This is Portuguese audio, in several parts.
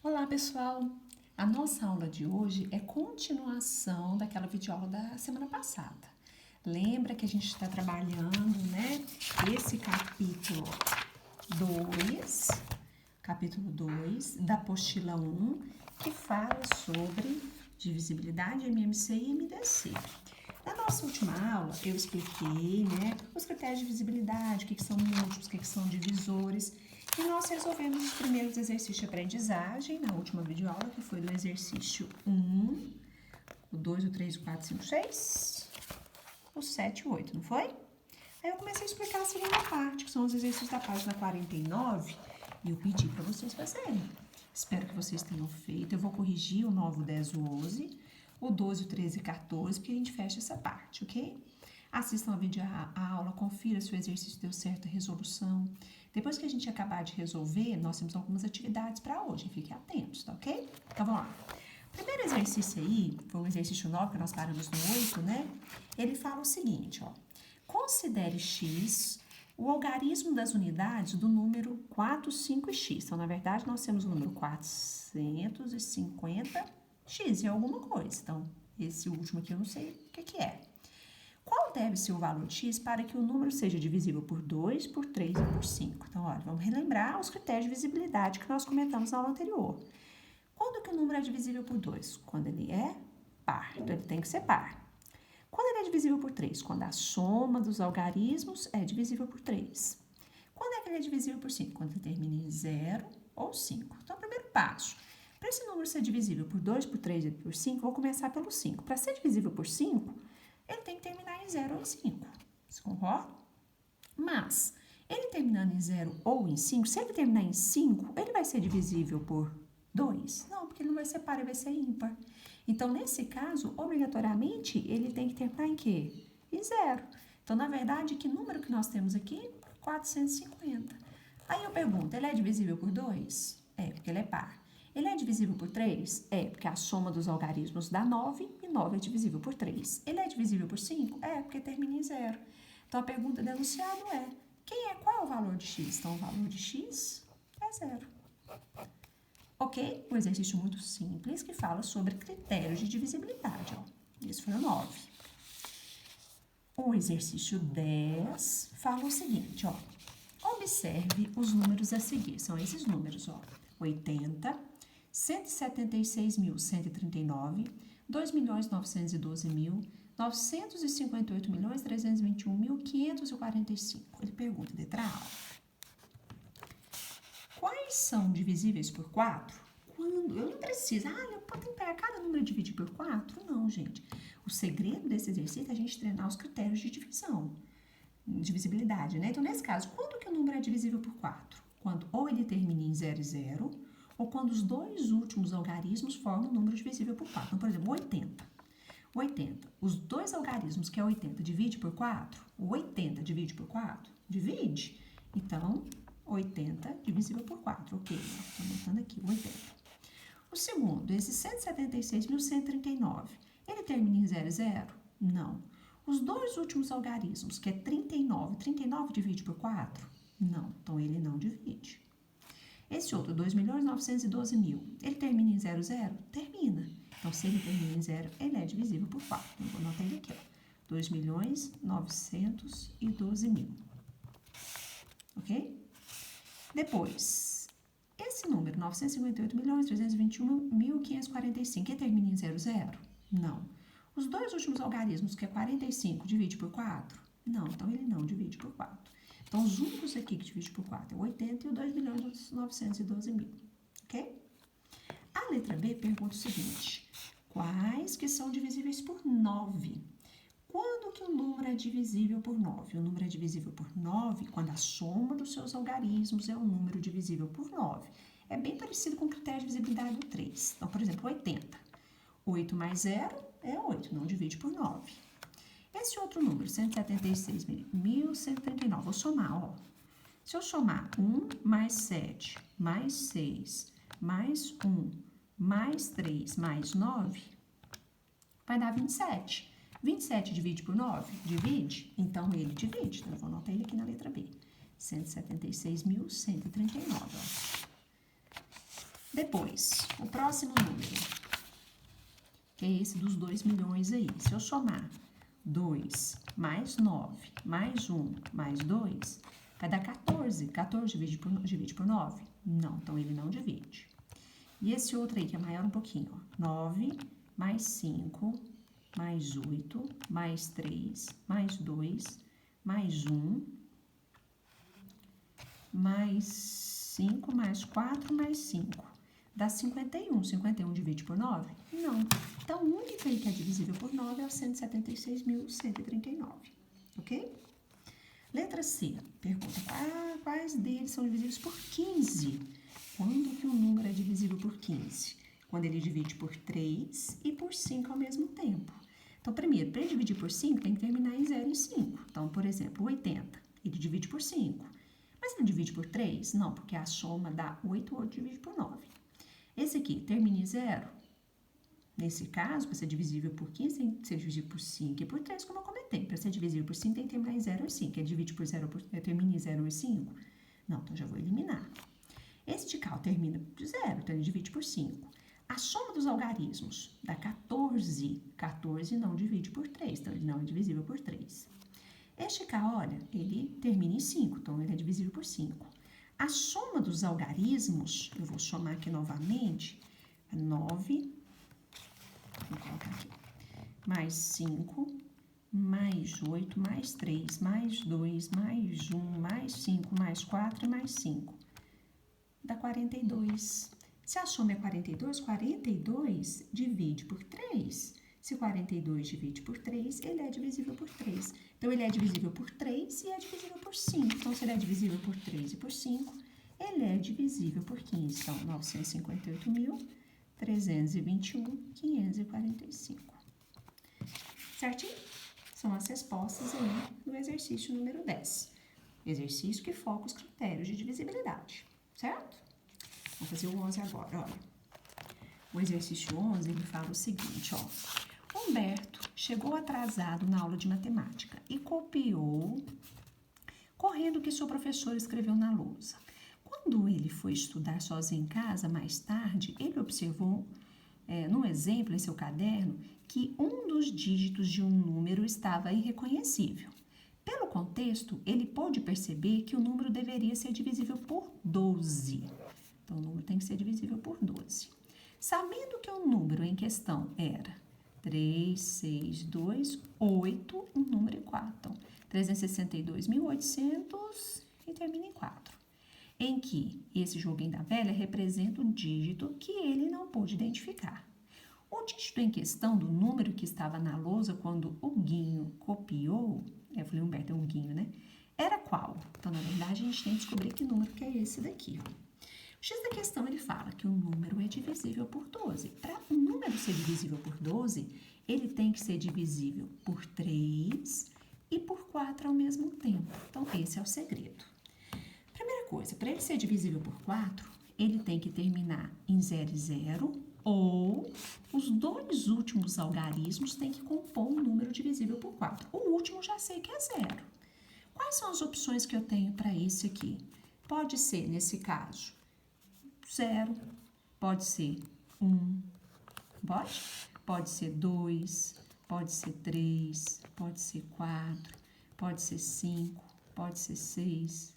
Olá, pessoal! A nossa aula de hoje é continuação daquela videoaula da semana passada. Lembra que a gente está trabalhando, né, esse capítulo 2 da apostila 1, que fala sobre divisibilidade, MMC e MDC. Na nossa última aula, eu expliquei, né, os critérios de divisibilidade, o que são múltiplos, o que são divisores, e nós resolvemos os primeiros exercícios de aprendizagem na última videoaula, que foi do exercício 1, o 2, o 3, o 4, o 5, o 6, o 7 e o 8, não foi? Aí eu comecei a explicar a segunda parte, que são os exercícios da página 49, e eu pedi para vocês fazerem. Espero que vocês tenham feito. Eu vou corrigir o 9, o 10, o 11, o 12, o 13 e o 14, porque a gente fecha essa parte, ok? Assistam a aula, confira se o exercício deu certo a resolução. Depois que a gente acabar de resolver, nós temos algumas atividades para hoje. Fiquem atentos, tá ok? Então, vamos lá. O primeiro exercício aí, foi o exercício 9, que nós paramos no 8, né? Ele fala o seguinte, ó. Considere x o algarismo das unidades do número 4, 5 e x. Então, na verdade, nós temos o número 450x e alguma coisa. Então, esse último aqui eu não sei o que é. Qual deve ser o valor de x para que o número seja divisível por 2, por 3 e por 5? Então, olha, vamos relembrar os critérios de divisibilidade que nós comentamos na aula anterior. Quando que o número é divisível por 2? Quando ele é par. Então, ele tem que ser par. Quando ele é divisível por 3? Quando a soma dos algarismos é divisível por 3. Quando é que ele é divisível por 5? Quando ele termina em 0 ou 5. Então, primeiro passo. Para esse número ser divisível por 2, por 3 e por 5, vou começar pelo 5. Para ser divisível por 5, ele tem que terminar em 0 ou em 5. Você concorda? Mas, ele terminando em 0 ou em 5, se ele terminar em 5, ele vai ser divisível por 2? Não, porque ele não vai ser par, ele vai ser ímpar. Então, nesse caso, obrigatoriamente, ele tem que terminar em quê? Em 0. Então, na verdade, que número que nós temos aqui? 450. Aí eu pergunto, ele é divisível por 2? É, porque ele é par. Ele é divisível por 3? É, porque a soma dos algarismos dá 9 e 9 é divisível por 3. Ele é divisível por 5? É, porque termina em 0. Então, a pergunta do enunciado é, qual é o valor de x? Então, o valor de x é 0. Ok? Um exercício muito simples que fala sobre critérios de divisibilidade. Ó. Esse foi o 9. O exercício 10 fala o seguinte, ó. Observe os números a seguir. São esses números, ó. 80, 176.139, 2.912.000, 958.321.545. Ele pergunta, letra A. Quais são divisíveis por 4? Quando? Eu não preciso. Eu tenho que pegar cada número e dividir por 4? Não, gente. O segredo desse exercício é a gente treinar os critérios de divisão, divisibilidade, né? Então, nesse caso, quando que o número é divisível por 4? Quando ou ele termina em 0 e 0, ou quando os dois últimos algarismos formam um número divisível por 4. Então, por exemplo, 80. 80. Os dois algarismos, que é 80, divide por 4? O 80 divide por 4? Divide. Então, 80 divisível por 4. Ok, estou anotando aqui, 80. O segundo, esse 176.139, ele termina em 0 e 0? Não. Os dois últimos algarismos, que é 39, 39 divide por 4? Não, então ele não divide. Esse outro, 2.912.000, ele termina em 0, 0? Termina. Então, se ele termina em 0, ele é divisível por 4. Então, vou anotar ele aqui, ó. 2.912.000. Ok? Depois, esse número, 958.321.545, ele termina em 0, 0? Não. Os dois últimos algarismos, que é 45, divide por 4? Não, então ele não divide por 4. Então, os únicos aqui que divide por 4 é o 80 e o 2.912.000, ok? A letra B pergunta o seguinte, quais que são divisíveis por 9? Quando que o número é divisível por 9? O número é divisível por 9 quando a soma dos seus algarismos é o número divisível por 9. É bem parecido com o critério de divisibilidade do 3. Então, por exemplo, 80. 8 mais 0 é 8, não divide por 9. Esse outro número, 176.139, vou somar, ó. Se eu somar 1 mais 7, mais 6, mais 1, mais 3, mais 9, vai dar 27. 27 divide por 9? Divide? Então, ele divide. Então, eu vou anotar ele aqui na letra B. 176.139, ó. Depois, o próximo número, que é esse dos 2 milhões aí. Se eu somar 2 mais 9 mais 1 mais 2, vai dar 14. 14 divide por 9? Não, então ele não divide. E esse outro aí, que é maior um pouquinho, ó. 9 mais 5 mais 8 mais 3 mais 2 mais 1 mais 5 mais 4 mais 5. Dá 51. 51 divide por 9? Não. Então, o único aí que é divisível por 9 é o 176.139. Ok? Letra C. Pergunta, quais deles são divisíveis por 15? Quando que um número é divisível por 15? Quando ele divide por 3 e por 5 ao mesmo tempo. Então, primeiro, para ele dividir por 5, tem que terminar em 0 e 5. Então, por exemplo, 80, ele divide por 5. Mas não divide por 3? Não, porque a soma dá 8, 8 divide por 9. Esse aqui, termina em 0. Nesse caso, para ser divisível por 15, tem que ser divisível por 5 e por 3, como eu comentei. Para ser divisível por 5, tem que terminar em 0 e 5. Ele divide por 0, termina em 0 e 5? Não, então já vou eliminar. Esse de cá termina por 0, então ele divide por 5. A soma dos algarismos dá 14. 14 não divide por 3, então ele não é divisível por 3. Este cá, olha, ele termina em 5, então ele é divisível por 5. A soma dos algarismos, eu vou somar aqui novamente, 9, vou colocar aqui, mais 5, mais 8, mais 3, mais 2, mais 1, mais 5, mais 4 e mais 5. Dá 42. Se a soma é 42, 42 divide por 3. Se 42 divide por 3, ele é divisível por 3. Então, ele é divisível por 3 e é divisível por 5. Então, se ele é divisível por 3 e por 5, ele é divisível por 15. Então, 958.321.545. Certinho? São as respostas aí do exercício número 10. Exercício que foca os critérios de divisibilidade. Certo? Vamos fazer o 11 agora, olha. O exercício 11, ele fala o seguinte, ó. Humberto chegou atrasado na aula de matemática e copiou, correndo o que seu professor escreveu na lousa. Quando ele foi estudar sozinho em casa, mais tarde, ele observou, num exemplo em seu caderno, que um dos dígitos de um número estava irreconhecível. Pelo contexto, ele pôde perceber que o número deveria ser divisível por 12. Então, o número tem que ser divisível por 12. Sabendo que o número em questão era 3, 6, 2, 8, um número e 4. Então, 362.800 e termina em 4. Em que esse joguinho da velha representa um dígito que ele não pôde identificar. O dígito em questão do número que estava na lousa quando o Guinho copiou, eu falei Humberto, é um Guinho, né? Era qual? Então, na verdade, a gente tem que descobrir que número que é esse daqui, ó. O X da questão, ele fala que o número é divisível por 12. Para um número ser divisível por 12, ele tem que ser divisível por 3 e por 4 ao mesmo tempo. Então, esse é o segredo. Primeira coisa, para ele ser divisível por 4, ele tem que terminar em 0 e 0, ou os dois últimos algarismos têm que compor um número divisível por 4. O último já sei que é 0. Quais são as opções que eu tenho para esse aqui? Pode ser, nesse caso, 0, pode ser 1, pode ser 2, pode ser 3, pode ser 4, pode ser 5, pode ser 6,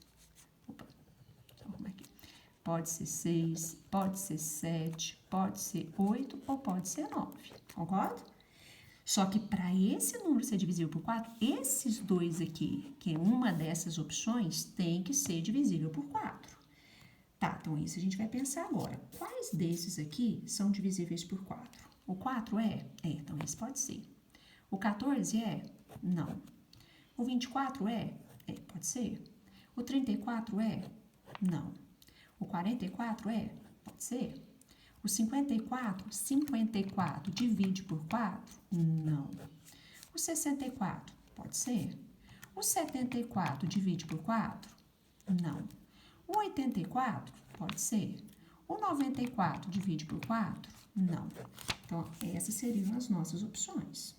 pode ser 6, pode ser 7, pode ser 8 ou pode ser 9, concorda? Só que para esse número ser divisível por 4, esses dois aqui, que é uma dessas opções, tem que ser divisível por 4. Tá, então isso a gente vai pensar agora. Quais desses aqui são divisíveis por 4? O 4 é? É, então esse pode ser. O 14 é? Não. O 24 é? É, pode ser. O 34 é? Não. O 44 é? Pode ser. O 54 divide por 4? Não. O 64 pode ser. O 74 divide por 4? Não. O 84 pode ser. O 94 divide por 4? Não. Então, essas seriam as nossas opções.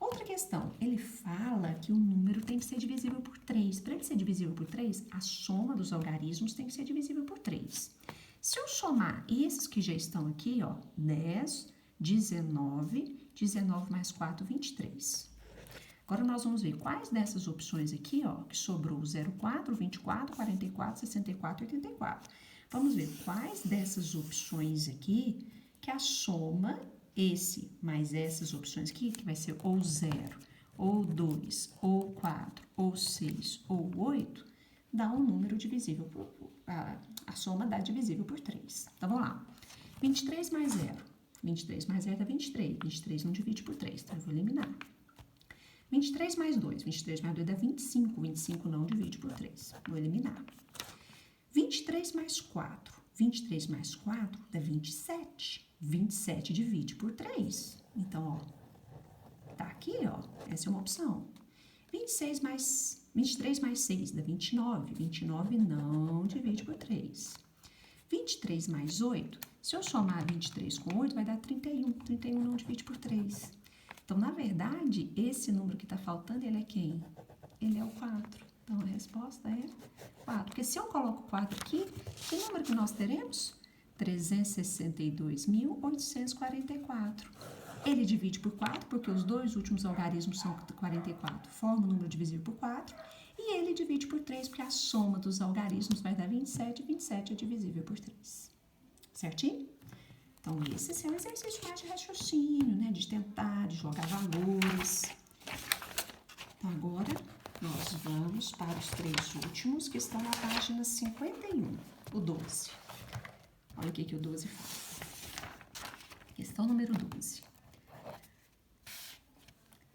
Outra questão, ele fala que o número tem que ser divisível por 3. Para ele ser divisível por 3, a soma dos algarismos tem que ser divisível por 3. Se eu somar esses que já estão aqui, ó, 10, 19, 19 mais 4, 23. Agora, nós vamos ver quais dessas opções aqui, ó, que sobrou 04, 24, 44, 64, 84. Vamos ver quais dessas opções aqui que a soma, esse mais essas opções aqui, que vai ser ou 0, ou 2, ou 4, ou 6, ou 8, dá um número divisível por... A soma dá divisível por 3. Então, vamos lá. 23 mais 0. 23 mais 0 dá 23. 23 não divide por 3, então eu vou eliminar. 23 mais 2. 23 mais 2 dá 25. 25 não divide por 3. Vou eliminar. 23 mais 4. 23 mais 4 dá 27. 27 divide por 3. Então, ó, tá aqui, ó. Essa é uma opção. 23 mais 6 dá 29. 29 não divide por 3. 23 mais 8, se eu somar 23 com 8, vai dar 31. 31 não divide por 3. Então, na verdade, esse número que está faltando, ele é quem? Ele é o 4. Então, a resposta é 4. Porque se eu coloco 4 aqui, que número que nós teremos? 362.844. Ele divide por 4, porque os dois últimos algarismos são 44, forma o número divisível por 4. E ele divide por 3, porque a soma dos algarismos vai dar 27, e 27 é divisível por 3. Certinho? Então, esse é um exercício mais de raciocínio, né? De tentar, de jogar valores. Então, agora, nós vamos para os 3 últimos, que estão na página 51, o 12. Olha o que o 12 fala. Questão número 12.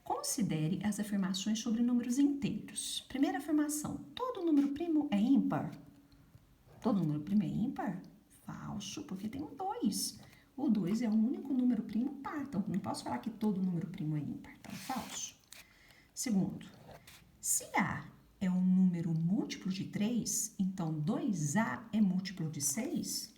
Considere as afirmações sobre números inteiros. Primeira afirmação, todo número primo é ímpar? Todo número primo é ímpar? Falso, porque tem um 2. O 2 é o único número primo par, então não posso falar que todo número primo é ímpar, então é falso. Segundo, se A é um número múltiplo de 3, então 2A é múltiplo de 6?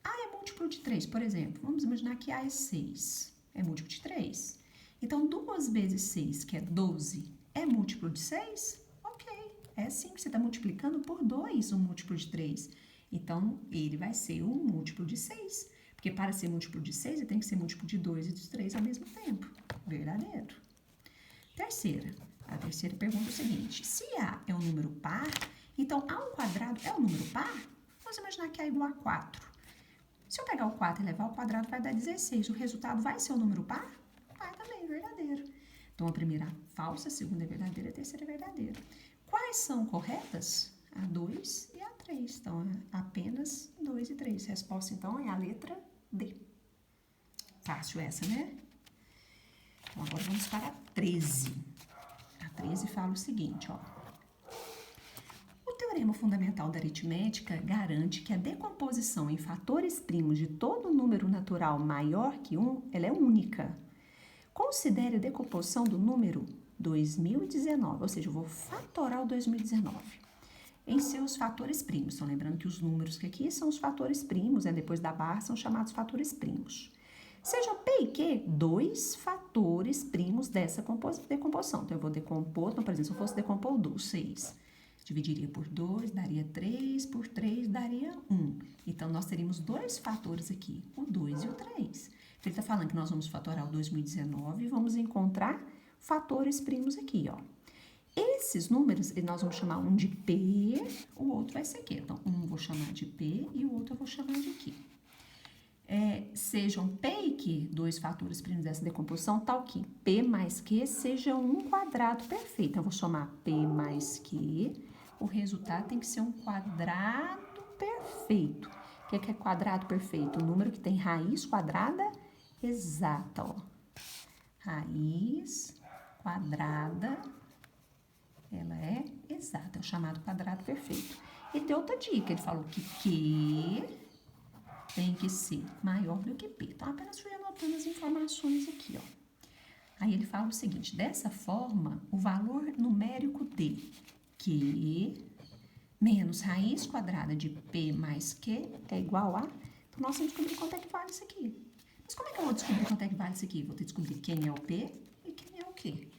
A é múltiplo de 3, por exemplo, vamos imaginar que A é 6, é múltiplo de 3. Então, 2 vezes 6, que é 12, é múltiplo de 6? Ok, é sim, você está multiplicando por 2 o múltiplo de 3. Então, ele vai ser um múltiplo de 6. Porque para ser múltiplo de 6, ele tem que ser múltiplo de 2 e de 3 ao mesmo tempo. Verdadeiro. Terceira. A terceira pergunta é o seguinte. Se A é um número par, então A ao quadrado é um número par? Vamos imaginar que A é igual a 4. Se eu pegar o 4 e levar ao quadrado, vai dar 16. O resultado vai ser um número par? Vai também, verdadeiro. Então, a primeira é falsa, a segunda é verdadeira, a terceira é verdadeira. Quais são corretas? A 2 e a 3. Então, apenas 2 e 3. Resposta, então, é a letra D. Fácil essa, né? Então, agora vamos para a 13. A 13 fala o seguinte, ó. O teorema fundamental da aritmética garante que a decomposição em fatores primos de todo número natural maior que 1, ela é única. Considere a decomposição do número 2019, ou seja, eu vou fatorar o 2019 em seus fatores primos. Então, lembrando que os números que aqui são os fatores primos, né? Depois da barra são chamados fatores primos. Sejam P e Q 2 fatores primos dessa decomposição. Então, eu vou decompor, então, por exemplo, se eu fosse decompor o 6, dividiria por 2, daria 3, por 3 daria 1. Então, nós teríamos 2 fatores aqui, o 2 e o 3. Ele está falando que nós vamos fatorar o 2019 e vamos encontrar fatores primos aqui, ó. Esses números, nós vamos chamar um de P, o outro vai ser Q. Então, um eu vou chamar de P e o outro eu vou chamar de Q. Sejam P e Q, 2 fatores primos dessa decomposição, tal que P mais Q seja um quadrado perfeito. Então, eu vou somar P mais Q, o resultado tem que ser um quadrado perfeito. O que é quadrado perfeito? O número que tem raiz quadrada exata, ó. Raiz quadrada, ela é exata, é o chamado quadrado perfeito. E tem outra dica, ele falou que Q tem que ser maior do que P. Então, apenas fui anotando as informações aqui, ó. Aí ele fala o seguinte, dessa forma, o valor numérico de Q menos raiz quadrada de P mais Q é igual a... Então, nós temos que descobrir quanto é que vale isso aqui. Mas como é que eu vou descobrir quanto é que vale isso aqui? Vou ter que descobrir quem é o P e quem é o Q.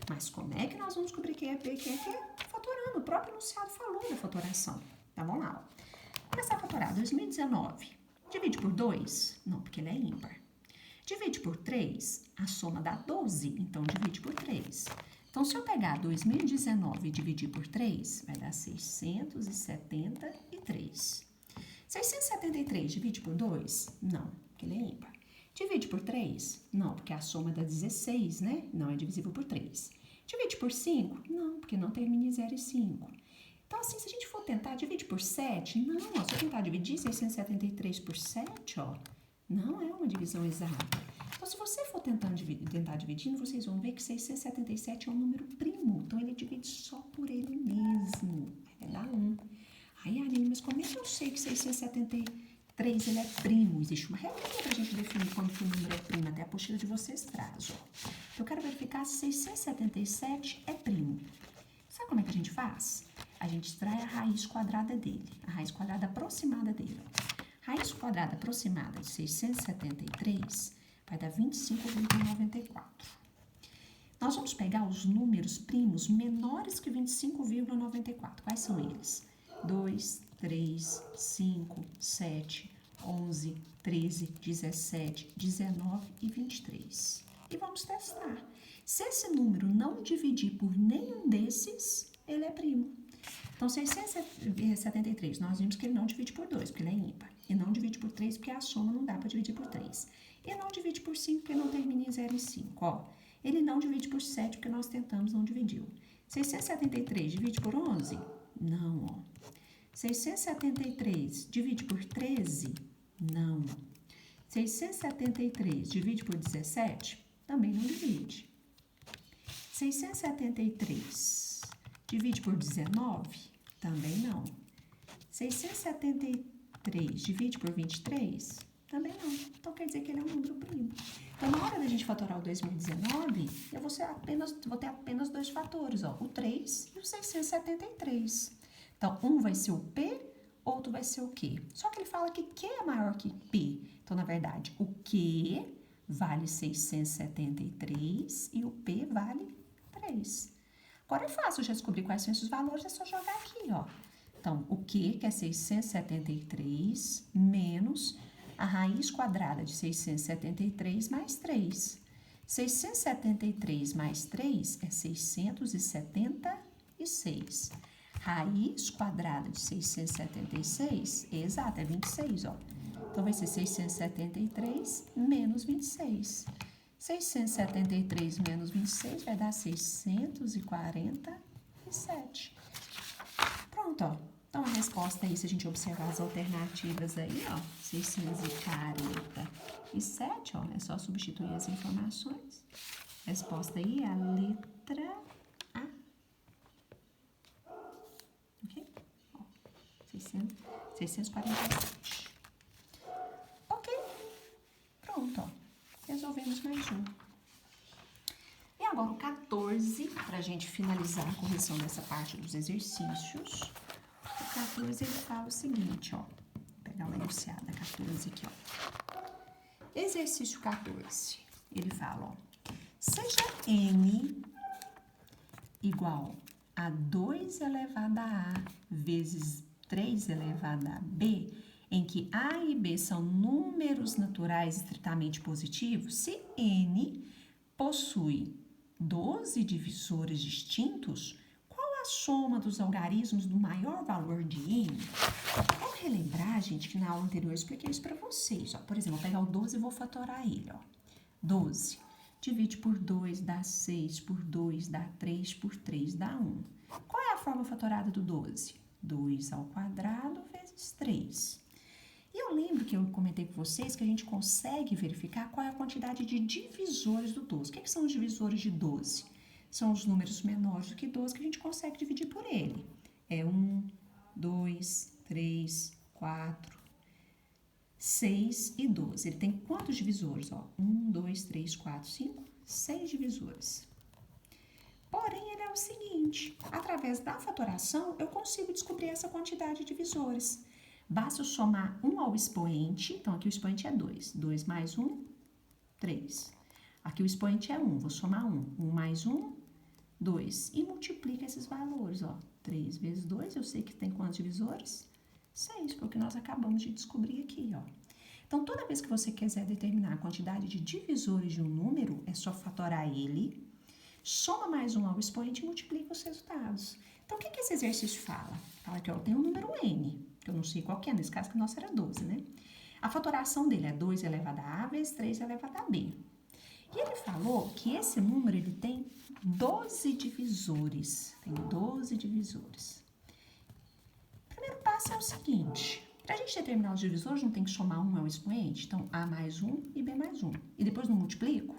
Mas como é que nós vamos descobrir quem é P e quem é Q? Fatorando, o próprio enunciado falou da fatoração. Tá, vamos lá, ó. começar a fatorar 2019. Divide por 2? Não, porque ele é ímpar. Divide por 3, a soma dá 12, então divide por 3. Então, se eu pegar 2019 e dividir por 3, vai dar 673. 673 divide por 2? Não, porque ele é ímpar. Divide por 3? Não, porque a soma dá 16, né? Não é divisível por 3. Divide por 5? Não, porque não termina em 0 e 5. Então, assim, se a gente for tentar dividir por 7, não, ó, se eu tentar dividir 673 por 7, ó, não é uma divisão exata. Então, se você for tentar dividindo, vocês vão ver que 677 é um número primo. Então, ele divide só por ele mesmo. Vai dar 1. Aí, Aline, mas como é que eu sei que 673 ele é primo? Existe uma regra para a gente definir quando que o número é primo. Até a apostila de vocês traz, ó. Eu quero verificar se 677 é primo. Sabe como é que a gente faz? A gente extrai a raiz quadrada dele, a raiz quadrada aproximada dele. Raiz quadrada aproximada de 673 vai dar 25,94. Nós vamos pegar os números primos menores que 25,94. Quais são eles? 2, 3, 5, 7, 11, 13, 17, 19 e 23. E vamos testar. Se esse número não dividir por nenhum desses, ele é primo. Então, 673, nós vimos que ele não divide por 2, porque ele é ímpar. E não divide por 3, porque a soma não dá para dividir por 3. E não divide por 5, porque não termina em 0 e 5. Ó, ele não divide por 7, porque nós tentamos, não dividiu. 673 divide por 11? Não, ó. 673 divide por 13? Não. 673 divide por 17? Também não divide. 673 divide por 19? Também não. 673 divide por 23? Também não. Então, quer dizer que ele é um número primo. Então, na hora da gente fatorar o 2019, eu vou ter apenas dois fatores, ó, o 3 e o 673. Então, um vai ser o P, outro vai ser o Q. Só que ele fala que Q é maior que P. Então, na verdade, o Q vale 673 e o P vale 3. Agora é fácil já descobrir quais são esses valores, é só jogar aqui, ó. Então, o Q, que é 673, menos a raiz quadrada de 673 mais 3. 673 mais 3 é 676. Raiz quadrada de 676, exato, é 26, ó. Então, vai ser 673 menos 26. 673 menos 26 vai dar 647. Pronto, ó. Então, a resposta aí, se a gente observar as alternativas aí, ó, 647, ó, é só substituir as informações. A resposta aí é a letra A. Ok? Ó, 647. Ok. Pronto, ó. Resolvemos mais um. E agora o 14, para a gente finalizar a correção dessa parte dos exercícios. O 14, ele fala o seguinte, ó. Vou pegar uma enunciada 14 aqui, ó. Exercício 14. Ele fala, ó. Seja n igual a 2 elevado a a vezes 3 elevado a b, em que a e b são números naturais estritamente positivos, se n possui 12 divisores distintos, qual a soma dos algarismos do maior valor de n? Vamos relembrar, gente, que na aula anterior eu expliquei isso para vocês. Ó. Por exemplo, eu vou pegar o 12 e vou fatorar ele. Ó. 12 divide por 2 dá 6, por 2 dá 3, por 3 dá 1. Qual é a forma fatorada do 12? 2 ao quadrado vezes 3. E eu lembro que eu comentei com vocês que a gente consegue verificar qual é a quantidade de divisores do 12. O que são os divisores de 12? São os números menores do que 12 que a gente consegue dividir por ele. É 1, 2, 3, 4, 6 e 12. Ele tem quantos divisores? Ó, 1, 2, 3, 4, 5, 6 divisores. Porém, ele é o seguinte, através da fatoração, eu consigo descobrir essa quantidade de divisores. Basta eu somar 1 ao expoente, então aqui o expoente é 2. 2 mais 1, 3. Aqui o expoente é 1, vou somar 1. 1 mais 1, 2. E multiplica esses valores, ó. 3 vezes 2, eu sei que tem quantos divisores? 6, porque nós acabamos de descobrir aqui, ó. Então, toda vez que você quiser determinar a quantidade de divisores de um número, é só fatorar ele, soma mais um ao expoente e multiplica os resultados. Então, o que esse exercício fala? Fala que eu tenho um número n, que eu não sei qual que é, nesse caso que o nosso era 12, né? A fatoração dele é 2 elevado a a vezes 3 elevado a b. E ele falou que esse número ele tem 12 divisores. Tem 12 divisores. O primeiro passo é o seguinte. Para a gente determinar os divisores, não tem que somar um ao expoente. Então, a mais 1 e b mais 1. E depois não multiplico?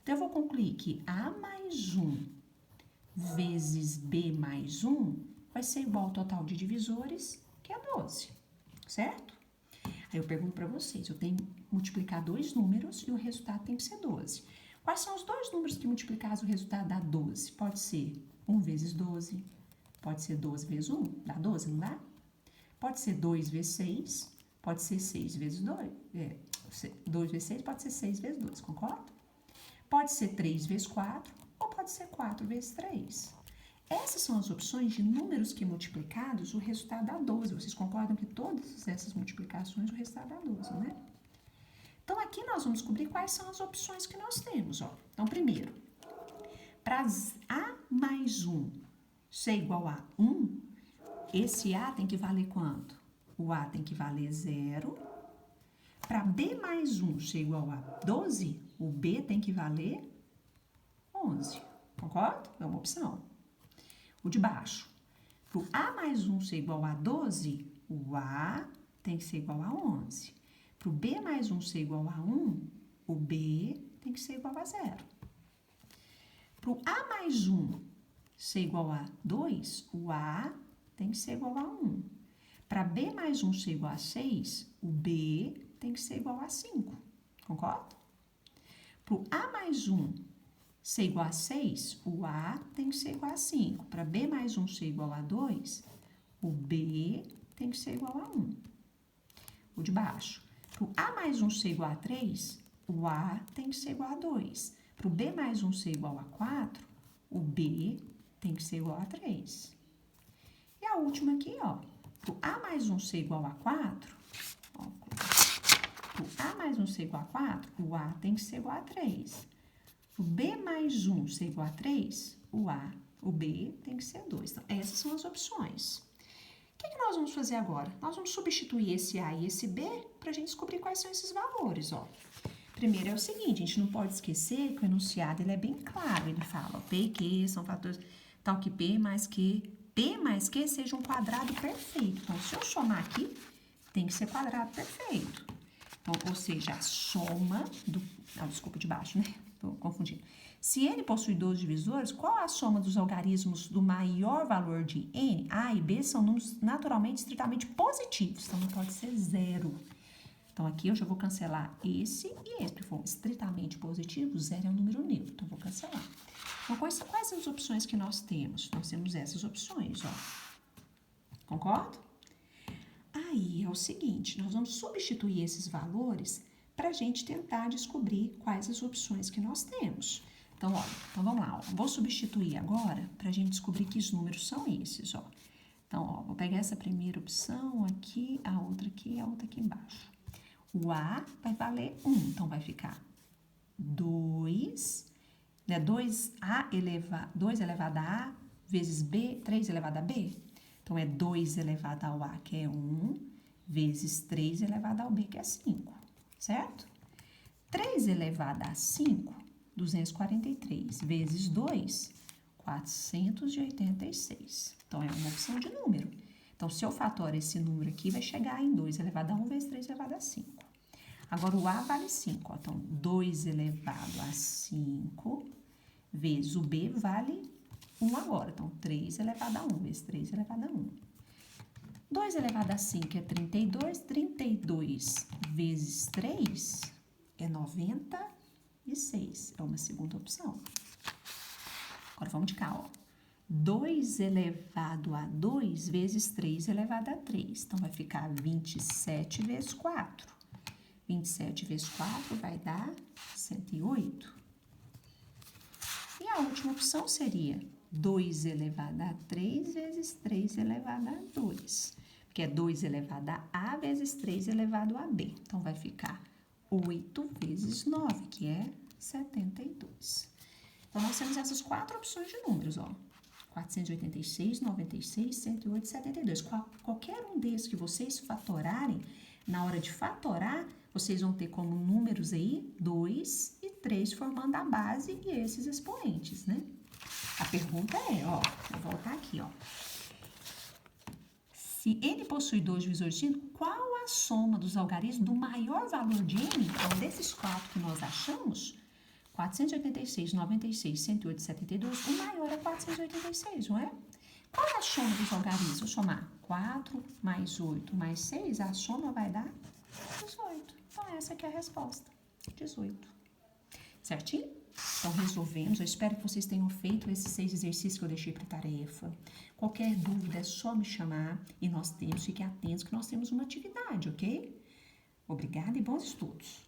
Então, eu vou concluir que a mais 1 vezes b mais 1 vai ser igual ao total de divisores, que é 12. Certo? Aí eu pergunto para vocês, eu tenho que multiplicar dois números e o resultado tem que ser 12. Quais são os dois números que multiplicados o resultado dá 12? Pode ser 1 vezes 12, pode ser 12 vezes 1, dá 12, não dá? Pode ser 2 vezes 6, pode ser 6 vezes 2, 2 vezes 6 pode ser 6 vezes 2, concorda? Pode ser 3 vezes 4 ou pode ser 4 vezes 3. Essas são as opções de números que multiplicados o resultado dá 12. Vocês concordam que todas essas multiplicações o resultado dá 12, né? Então, aqui nós vamos descobrir quais são as opções que nós temos, ó. Então, primeiro, para a mais 1 ser igual a 1, esse a tem que valer quanto? O a tem que valer 0. Para b mais 1 ser igual a 12, o b tem que valer 11. Concorda? É uma opção. O de baixo. Para o a mais 1 ser igual a 12, o a tem que ser igual a 11. Para o b mais 1 ser igual a 1, o b tem que ser igual a 0. Para o a mais 1 ser igual a 2, o a tem que ser igual a 1. Para b mais 1 ser igual a 6, o b tem que ser igual a 5. Concorda? Para o a mais 1 ser igual a 6, o a tem que ser igual a 5. Para b mais 1 ser igual a 2, o b tem que ser igual a 1. O de baixo. Para o a mais 1 ser igual a 3, o a tem que ser igual a 2. Para o b mais 1 ser igual a 4, o b tem que ser igual a 3. E a última aqui, ó. Para o a mais 1 ser igual a 4, ó, para o a mais 1 ser igual a 4, o a tem que ser igual a 3. Para o b mais 1 ser igual a 3, o b tem que ser 2. Então, essas são as opções. O que nós vamos fazer agora? Nós vamos substituir esse a e esse b para a gente descobrir quais são esses valores, ó. Primeiro é o seguinte, a gente não pode esquecer que o enunciado ele é bem claro. Ele fala, ó, P e Q são fatores tal que P mais Q seja um quadrado perfeito. Então, se eu somar aqui, tem que ser quadrado perfeito. Então, ou seja, a soma do... Ah, desculpa, de baixo, né? Tô confundindo. Se n possui 12 divisores, qual a soma dos algarismos do maior valor de n? A e b são números naturalmente estritamente positivos, então não pode ser 0. Então, aqui eu já vou cancelar esse e esse, porque for estritamente positivo, 0 é um número neutro, então vou cancelar. Então, quais são as opções que nós temos? Nós temos essas opções, ó. Concorda? Aí é o seguinte, nós vamos substituir esses valores para a gente tentar descobrir quais as opções que nós temos. Então, olha, então vamos lá, ó. Vou substituir agora para a gente descobrir que os números são esses, ó. Então, ó, vou pegar essa primeira opção aqui, a outra aqui e a outra aqui embaixo. O A vai valer 1, então vai ficar 2, né, 2 elevado a A vezes B, 3 elevado a B. Então, é 2 elevado ao A, que é 1, vezes 3 elevado ao B, que é 5, certo? 3 elevado a 5, 243, vezes 2, 486. Então, é uma opção de número. Então, se eu fatoro esse número aqui, vai chegar em 2 elevado a 1 vezes 3 elevado a 5. Agora, o A vale 5. Ó. Então, 2 elevado a 5 vezes o B vale 1 agora. Então, 3 elevado a 1 vezes 3 elevado a 1. 2 elevado a 5 é 32. 32 vezes 3 é 96. É uma segunda opção. Agora, vamos de cá, ó. 2 elevado a 2 vezes 3 elevado a 3. Então, vai ficar 27 vezes 4. 27 vezes 4 vai dar 108. E a última opção seria 2 elevado a 3 vezes 3 elevado a 2. que é 2 elevado a A vezes 3 elevado a B. Então, vai ficar 8 vezes 9, que é 72. Então, nós temos essas 4 opções de números, ó. 486, 96, 108, 72. Qualquer um desses que vocês fatorarem, na hora de fatorar, vocês vão ter como números aí 2 e 3 formando a base e esses expoentes, né? A pergunta é, ó, vou voltar aqui, ó. Se n possui 2 divisores distintos, qual a soma dos algarismos do maior valor de n? Então, desses 4 que nós achamos, 486, 96, 108, 72, o maior é 486, não é? Qual é a soma dos algarismos? Eu somar 4 mais 8 mais 6, a soma vai dar 18. Então, essa aqui é a resposta, 18. Certinho? Então, resolvemos. Eu espero que vocês tenham feito esses 6 exercícios que eu deixei para tarefa. Qualquer dúvida é só me chamar e fiquem atentos que nós temos uma atividade, ok? Obrigada e bons estudos!